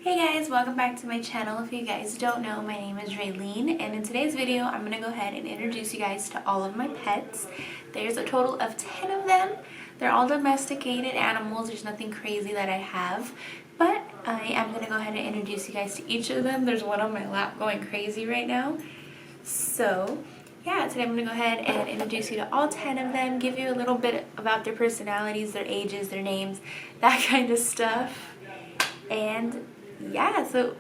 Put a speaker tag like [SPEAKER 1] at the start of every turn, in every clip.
[SPEAKER 1] Hey guys, welcome back to my channel. If you guys don't know, my name is Raylene, and in today's video I'm going to go ahead and introduce you guys to all of my pets. There's a total of 10 of them. They're all domesticated animals. There's nothing crazy that I have, but I am going to go ahead and introduce you guys to each of them. There's one on my lap going crazy right now. So yeah, today I'm going to go ahead and introduce you to all 10 of them, give you a little bit about their personalities, their ages, their names, that kind of stuff. And yeah, so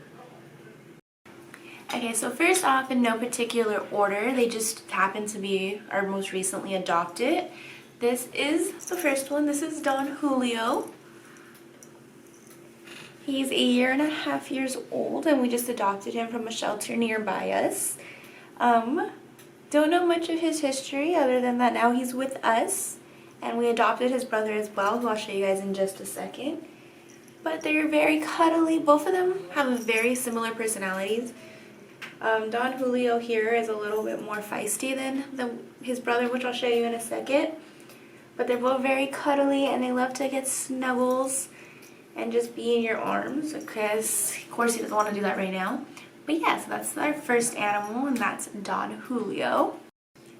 [SPEAKER 1] first off, in no particular order, they just happen to be our most recently adopted. This is the first one. This is Don Julio. He's 1.5 years old, and we just adopted him from a shelter nearby us. Don't know much of his history other than that now he's with us, and we adopted his brother as well, who I'll show you guys in just a second. But they're very cuddly. Both of them have very similar personalities. Don Julio here is a little bit more feisty than his brother, which I'll show you in a second. But they're both very cuddly, and they love to get snuggles and just be in your arms, because of course he doesn't want to do that right now. But yeah, so that's our first animal, and that's Don Julio.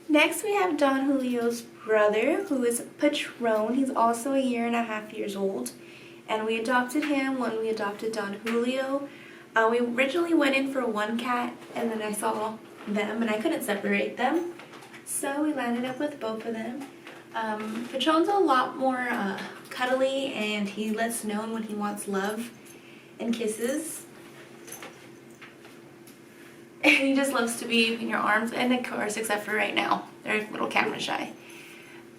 [SPEAKER 1] Next we have Don Julio's brother, who is Patron. He's also 1.5 years old. And we adopted him when we adopted Don Julio. We originally went in for one cat, and then I saw them and I couldn't separate them. So we landed up with both of them. Patron's a lot more cuddly, and he lets known when he wants love and kisses. And he just loves to be in your arms, and of course, except for right now, they're a little camera shy.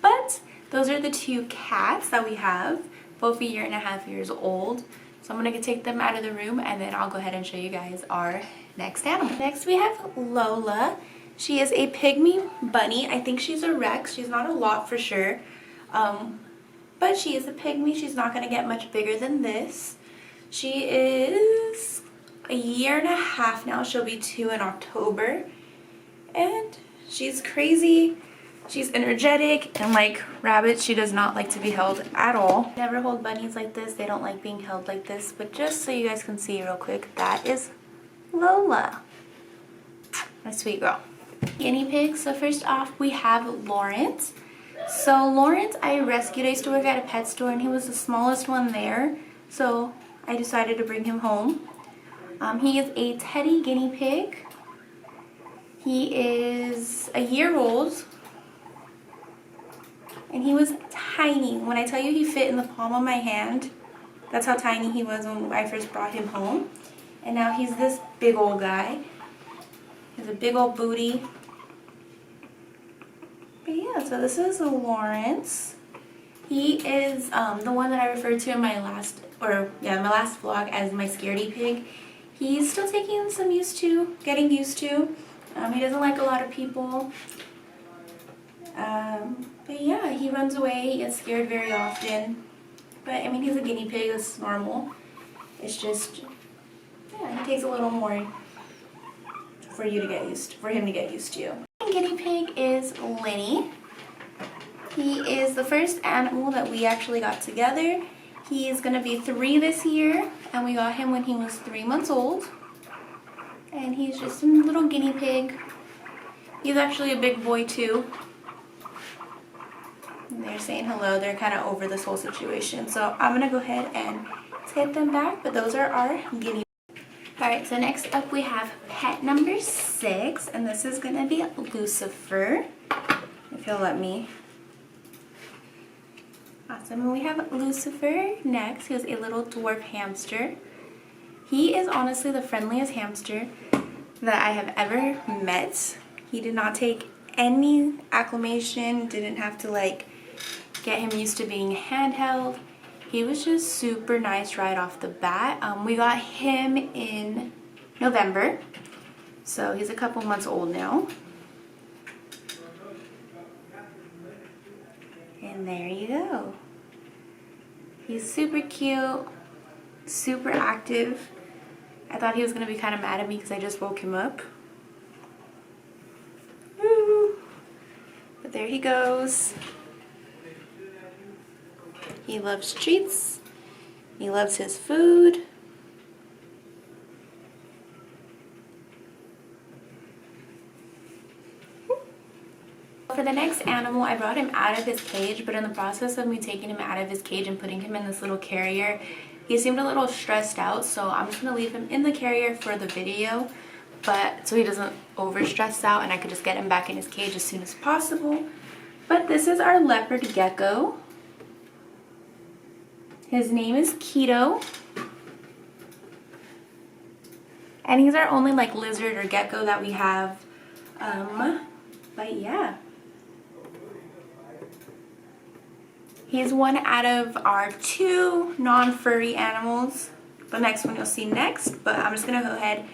[SPEAKER 1] But those are the two cats that we have. Both 1.5 years old. So I'm going to take them out of the room, and then I'll go ahead and show you guys our next animal. Next we have Lola. She is a pygmy bunny. I think she's a Rex. She's not a lot for sure. But she is a pygmy. She's not going to get much bigger than this. She is 1.5 now. She'll be 2 in October. And she's crazy. She's energetic, and like rabbits, she does not like to be held at all. Never hold bunnies like this. They don't like being held like this. But just so you guys can see real quick, that is Lola. My sweet girl. Guinea pigs. So first off, we have Lawrence. So Lawrence, I rescued. I used to work at a pet store, and he was the smallest one there. So I decided to bring him home. He is a teddy guinea pig. He is 1 year old. And he was tiny. When I tell you he fit in the palm of my hand, that's how tiny he was when I first brought him home. And now he's this big old guy. He has a big old booty. But yeah, so this is Lawrence. He is the one that I referred to in my last vlog as my scaredy pig. He's still taking some getting used to. He doesn't like a lot of people. But yeah, he runs away, he gets scared very often. But I mean, he's a guinea pig, that's normal. It's just, yeah, he takes a little more for him to get used to. Guinea pig is Lenny. He is the first animal that we actually got together. He is going to be 3 this year, and we got him when he was 3 months old. And he's just a little guinea pig. He's actually a big boy too. And they're saying hello. They're kind of over this whole situation. So I'm going to go ahead and take them back. But those are our guinea pigs. Alright, so next up we have pet number 6. And this is going to be Lucifer. If he'll let me. Awesome. And we have Lucifer next. He is a little dwarf hamster. He is honestly the friendliest hamster that I have ever met. He did not take any acclimation. Didn't have to like get him used to being handheld. He was just super nice right off the bat. We got him in November, so he's a couple months old now. And there you go. He's super cute, super active. I thought he was going to be kind of mad at me because I just woke him up. Woo. But there he goes. He loves treats. He loves his food. for the next animal, I brought him out of his cage, but in the process of me taking him out of his cage and putting him in this little carrier, he seemed a little stressed out, so I'm just going to leave him in the carrier for the video, but so he doesn't over stress out and I could just get him back in his cage as soon as possible. But this is our leopard gecko. His name is Keto. And he's our only like lizard or gecko that we have. But yeah. He's one out of our 2 non-furry animals. The next one you'll see next, but I'm just gonna go ahead.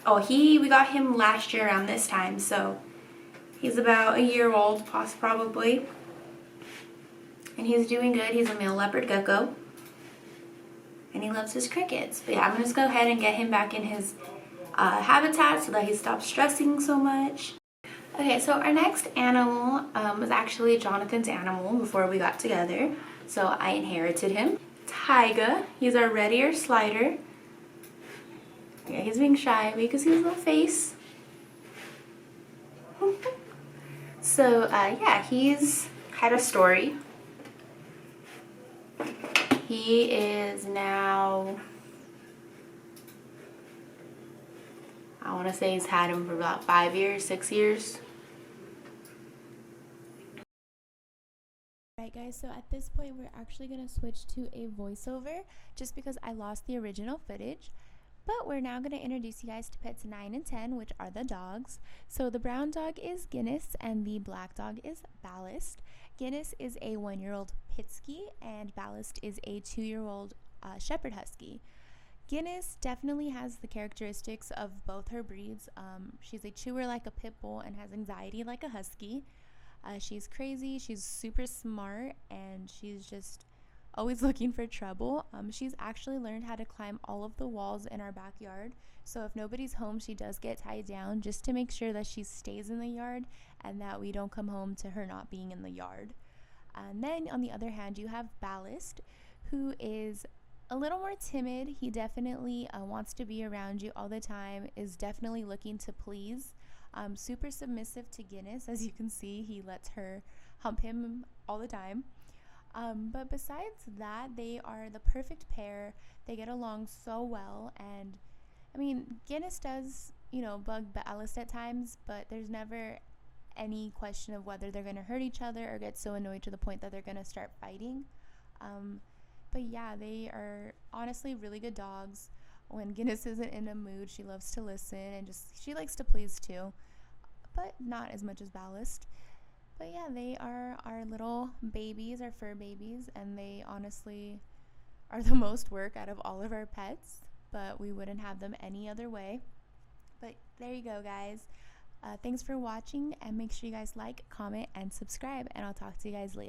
[SPEAKER 1] Oh, we got him last year around this time, so he's about a year old, probably. And he's doing good. He's a male leopard gecko. And he loves his crickets. But yeah, I'm gonna just go ahead and get him back in his habitat so that he stops stressing so much. Okay, so our next animal was actually Jonathan's animal before we got together. So I inherited him. Tyga. He's our red ear slider. Yeah, he's being shy, but you can see his little face. So yeah, he's had a story. He is now, I want to say he's had him for about 5 years, 6 years.
[SPEAKER 2] Alright guys, so at this point we're actually going to switch to a voiceover just because I lost the original footage. But we're now going to introduce you guys to pets 9 and 10, which are the dogs. So the brown dog is Guinness and the black dog is Ballast. Guinness is a 1-year-old Pitsky and Ballast is a 2-year-old Shepherd Husky. Guinness definitely has the characteristics of both her breeds. She's a chewer like a pit bull and has anxiety like a husky. She's crazy, she's super smart, and she's just always looking for trouble. She's actually learned how to climb all of the walls in our backyard. So if nobody's home, she does get tied down just to make sure that she stays in the yard and that we don't come home to her not being in the yard. And then on the other hand, you have Ballast, who is a little more timid. He definitely wants to be around you all the time, is definitely looking to please. Super submissive to Guinness. As you can see, he lets her hump him all the time. But besides that, they are the perfect pair. They get along so well, and I mean, Guinness does, bug Ballast at times, but there's never any question of whether they're going to hurt each other or get so annoyed to the point that they're going to start fighting. But yeah, they are honestly really good dogs. When Guinness isn't in a mood, she loves to listen and she likes to please too, but not as much as Ballast. But yeah, they are our little babies, our fur babies, and they honestly are the most work out of all of our pets, but we wouldn't have them any other way. But there you go, guys. Thanks for watching, and make sure you guys like, comment, and subscribe, and I'll talk to you guys later.